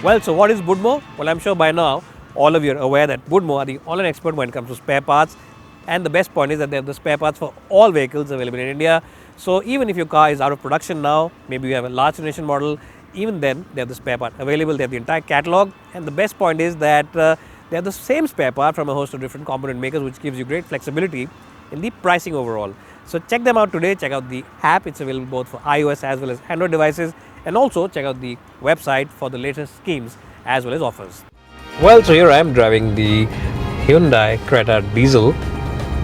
Well, so what is Budmo? Well, I'm sure by now all of you are aware that Budmo are the online expert when it comes to spare parts. And the best point is that they have the spare parts for all vehicles available in India. So even if your car is out of production now, maybe you have a large generation model, even then they have the spare part available. They have the entire catalog. And the best point is that they have the same spare part from a host of different component makers, which gives you great flexibility in the pricing overall. So check them out today. Check out the app. It's available both for iOS as well as Android devices. And also check out the website for the latest schemes as well as offers. Well, so here I am driving the Hyundai Creta diesel.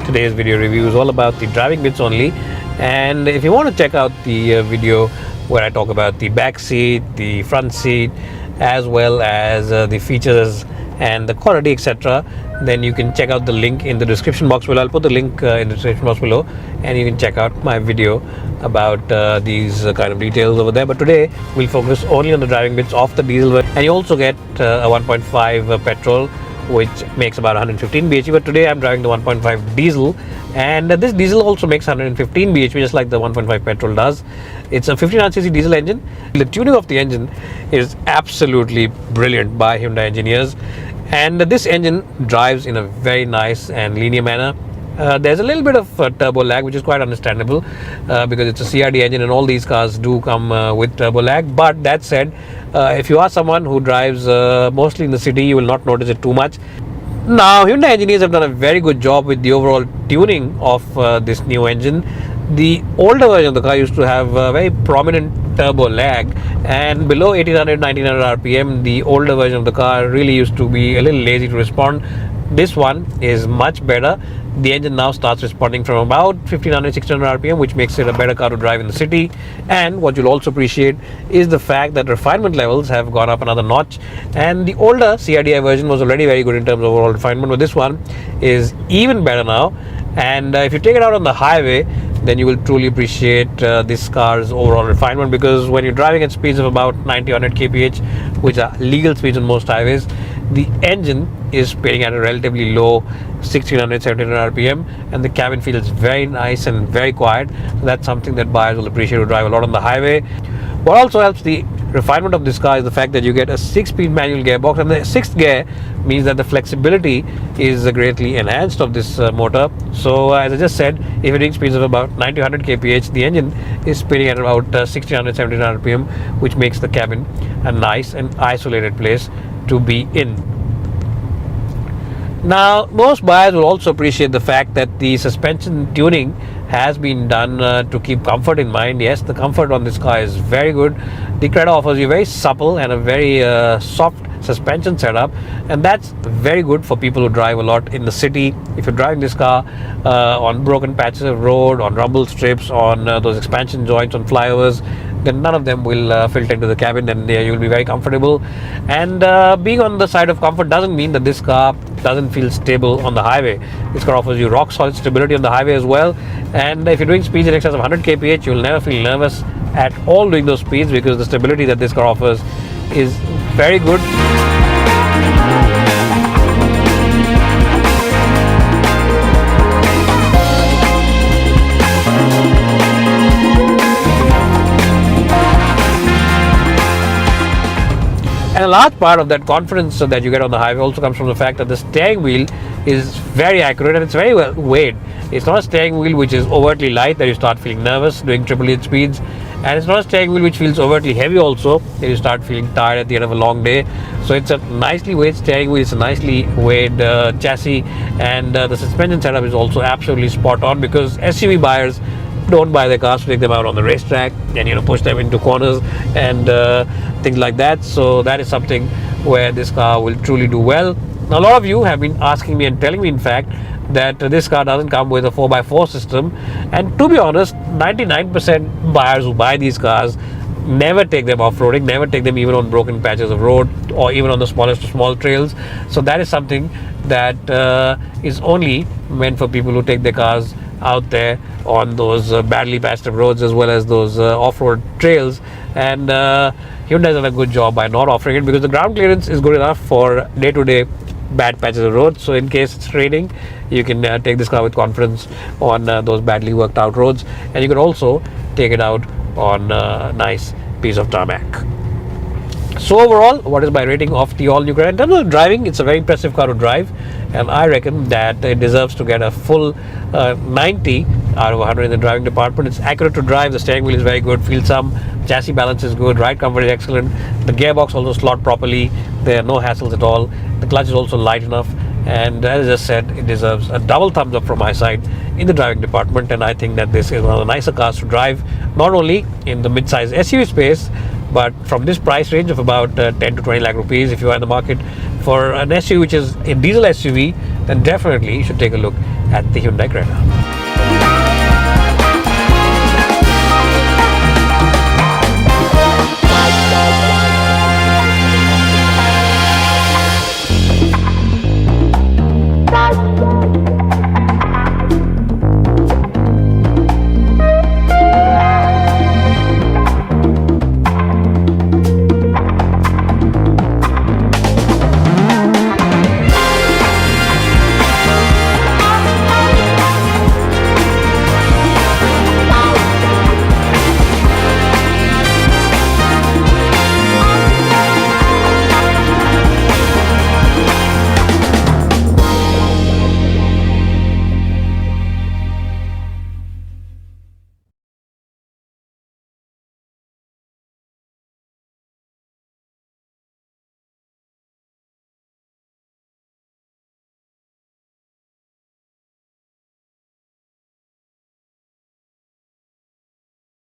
Today's video review is all about the driving bits only. And if you want to check out the video where I talk about the back seat, the front seat, as well as the features and the quality, etc., then you can check out the link in the description box below. I'll put the link in the description box below, and you can check out my video about these kind of details over there. But today we'll focus only on the driving bits of the diesel, and you also get a 1.5 petrol, which makes about 115 bhp. But today I'm driving the 1.5 diesel, and this diesel also makes 115 bhp, just like the 1.5 petrol does. It's a 1500cc diesel engine. The tuning of the engine is absolutely brilliant by Hyundai engineers, and this engine drives in a very nice and linear manner. There's a little bit of turbo lag, which is quite understandable because it's a CRD engine and all these cars do come with turbo lag. But that said, if you are someone who drives mostly in the city, you will not notice it too much. Now, Hyundai engineers have done a very good job with the overall tuning of this new engine. The older version of the car used to have a very prominent turbo lag, and below 1800-1900 rpm, the older version of the car really used to be a little lazy to respond. This one is much better. The engine now starts responding from about 1500-1600 rpm, which makes it a better car to drive in the city. And what you'll also appreciate is the fact that refinement levels have gone up another notch, and the older CRDI version was already very good in terms of overall refinement, but this one is even better now. And if you take it out on the highway, then you will truly appreciate this car's overall refinement, because when you're driving at speeds of about 90-100 kph, which are legal speeds on most highways, the engine is speeding at a relatively low 1600-1700 rpm, and the cabin feels very nice and very quiet. So that's something that buyers will appreciate who drive a lot on the highway. What also helps the refinement of this car is the fact that you get a 6-speed manual gearbox, and the 6th gear means that the flexibility is greatly enhanced of this motor. So as I just said, if you're doing speeds of about 90-100 kph, the engine is speeding at about 1600-1700 rpm, which makes the cabin a nice and isolated place to be in. Now, most buyers will also appreciate the fact that the suspension tuning has been done to keep comfort in mind. Yes, the comfort on this car is very good. The Creta offers you very supple and a very soft suspension setup, and that's very good for people who drive a lot in the city. If you're driving this car on broken patches of road, on rumble strips, on those expansion joints, on flyovers, then none of them will filter into the cabin, and you'll be very comfortable. And being on the side of comfort doesn't mean that this car doesn't feel stable on the highway. This car offers you rock solid stability on the highway as well, and if you're doing speeds in excess of 100 kph, you'll never feel nervous at all doing those speeds, because the stability that this car offers is very good. And a large part of that confidence that you get on the highway also comes from the fact that the steering wheel is very accurate and it's very well weighed. It's not a steering wheel which is overtly light that you start feeling nervous doing triple eight speeds, and it's not a steering wheel which feels overtly heavy also that you start feeling tired at the end of a long day. So it's a nicely weighed steering wheel, it's a nicely weighed chassis, and the suspension setup is also absolutely spot on, because SUV buyers don't buy their cars to take them out on the racetrack and push them into corners and things like that. So that is something where this car will truly do well. Now, a lot of you have been asking me and telling me, in fact, that this car doesn't come with a 4x4 system, and to be honest, 99% buyers who buy these cars never take them off-roading, never take them even on broken patches of road or even on the smallest of small trails. So that is something that is only meant for people who take their cars out there on those badly patched up roads as well as those off-road trails. And Hyundai's done a good job by not offering it, because the ground clearance is good enough for day-to-day bad patches of road. So in case it's raining, you can take this car with confidence on those badly worked out roads, and you can also take it out on a nice piece of tarmac. So overall, what is my rating of the all-new Creta? In terms of driving, it's a very impressive car to drive, and I reckon that it deserves to get a full 90 out of 100 in the driving department. It's accurate to drive. The steering wheel is very good. Feel some. Chassis balance is good. Ride comfort is excellent. The gearbox also slot properly. There are no hassles at all. The clutch is also light enough. And as I just said, it deserves a double thumbs up from my side in the driving department. And I think that this is one of the nicer cars to drive, not only in the mid-size SUV space, but from this price range of about 10 to 20 lakh rupees. If you are in the market for an SUV which is a diesel SUV, then definitely you should take a look at the Hyundai Creta.